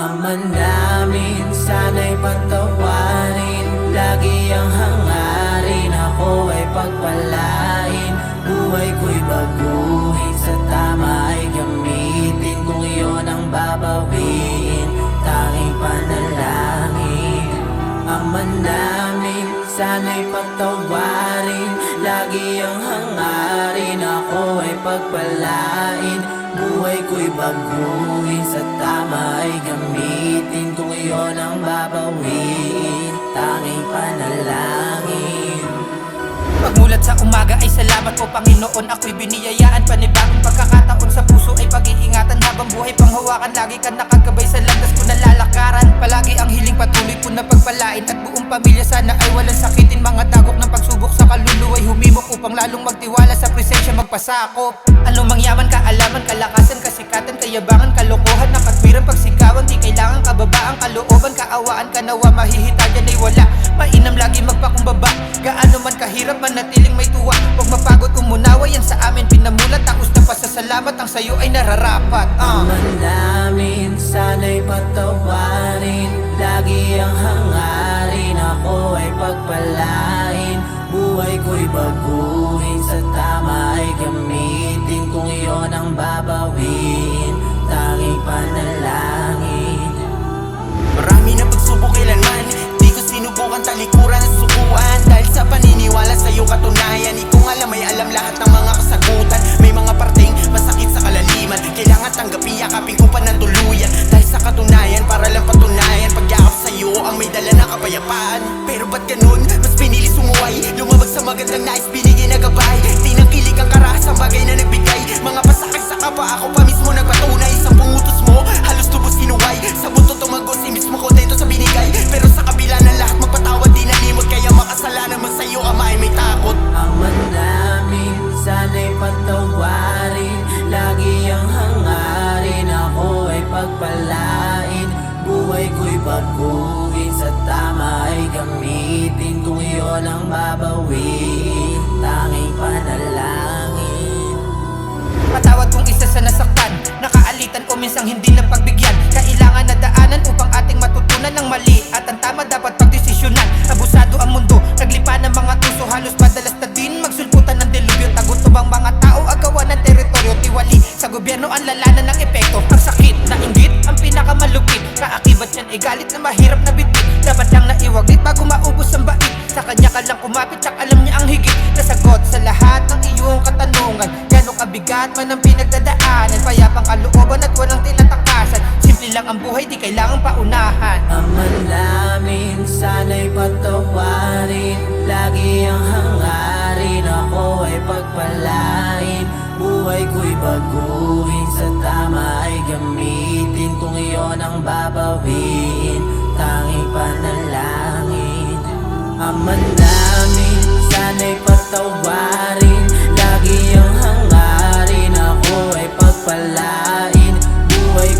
Ama namin, sana'y patawarin. Lagi ang hangarin, ako ay pagpalain. Buhay ko'y baguhin, sa tama ay gamitin. Kung iyon ang babawiin, tanging panalangin. Ama namin, sana'y patawarin. Lagi ang hangarin, ako ay pagpalain. Buhay ko'y baguhin, sa tama ay gamitin. Kung iyon ang babawiin, tanging panalangin. Pagmulat sa umaga ay salamat po Panginoon. Ako'y biniyayaan, panibagong pagkakataon. Sa puso ay pag-iingatan, habang buhay panghawakan. Lagi ka nakagabay sa landas ko na lalakaran. Palagi ang hiling patuloy ko na pagpalain. At buong pamilya sana ay walang sakitin. Mga dagok ng pagsubok sa kaluluwa'y humimok, upang lalong magtiwala sa presensya magpasakop. Anong mangyaman, kaalaman, kalakasan, kasikatan, kayabangan, kalokohan, nakatwiran, pagsikawan. Di kailangan kababaang kalooban, kaawaan, kanawa, mahihita dyan ay wala. Mainam lagi magpakumbaba, gaano man kahirap, manatiling may tuwa. Huwag mapagod, umunawa, yan sa amin pinamulat. Takos na pasasalamat, ang sayo ay nararapat. Ama namin, sana'y patawarin. Lagi ang hangarin, ako ay pagpalain. Buhay ko'y baguhin, sa tama ay gamitin. Kung iyon ang babawiin, tanging panalangin. Marami na pagsubok kailanman, di ko sinubukan talikuran at sukuan. Dahil sa paniniwala sa'yo katunayan, di kong alam may alam lahat ng mga kasagutan. May mga parteng masakit sa kalaliman, kailangan tanggapin, yakapin ko pa ng tuluyan. Dahil sa katunayan, para lang patunayan, pagyakap sa'yo ang may dala ng kapayapaan. Pero ba't ganun? Mas pinili sumuway, lumabag sa magandang nais, binigay na gabay. Tinangkilik ang karahasang bagay na nagbigay. Mga pasakay sa kapa, ako pa mismo nagpatunay. Sa pungutos mo, halos tubos sinuway. Sa buto tumagos, mismo kontento sa binigay. Pero sa kabila ng lahat, magpatawad di nalimot. Kaya makasalanan man sa'yo, ama ay may takot. Ama namin, sana'y patawarin. Lagi ang hangarin, ako ay pagpalain. Buhay ko'y baguhin, sa tama ay gamitin. Kung iyon ang babawiin, tanging panalangin. Patawad kung isa sa nasaktan, nakaalitan o minsang hindi na pagbigyan. Kailangan na daanan upang ating matutunan ng mali at ang tama dapat pagdesisyonan. Abusado ang mundo, naglipa ng mga tuso, halos madalas na din magsulputan ng delubyo. Tagutob ang mga tao, agawan ng teritoryo, tiwali sa gobyerno ang lalanan ng epekto. Ang sakit na inggit, ang pinakamalupit, kaakibat niyan ay galit na mahirap na bitbit. Dapat lang na iwaglit bago maubos ang bait. Sa kanya ka lang kumapit, tsak alam niya ang higit. Nasagot sa lahat ng iyong katanungan, gano'ng kabigat man ang pinagdadaanan. Payapang kalooban at walang tinatakasan. Simple lang ang buhay, di kailangang paunahan. Ama namin, sana'y patawarin. Lagi ang hangarin, ako ay pagpalain. Buhay ko'y baguhin, sa tama ay gamitin. Kung iyon ang babawiin, tanging panalangin. Ama namin, sana'y patawarin. Lagi ang hangarin, ako ay pagpalain. Buhay